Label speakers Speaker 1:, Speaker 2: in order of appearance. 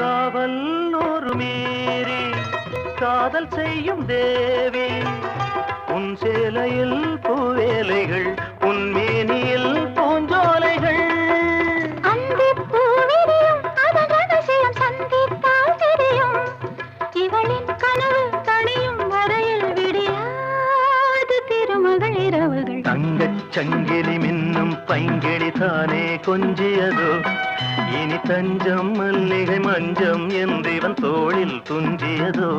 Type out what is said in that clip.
Speaker 1: காவல் நூறு மீறி காதல் செய்யும் தேவி உன் சேலையில் பூவேலைகள் உன் மேனியில் பூஞ்சோலைகள்
Speaker 2: இவளின் கனவு தனியும் வரையில் விடியாது திருமகள் இரவுகள்
Speaker 1: தங்கச் சங்கிலி மின்னும் பைங்கிளி தானே கொஞ்சியதோ இனி தஞ்சம் மல்லிகை மஞ்சம் என்றிவன் தோளில் துஞ்சியதோ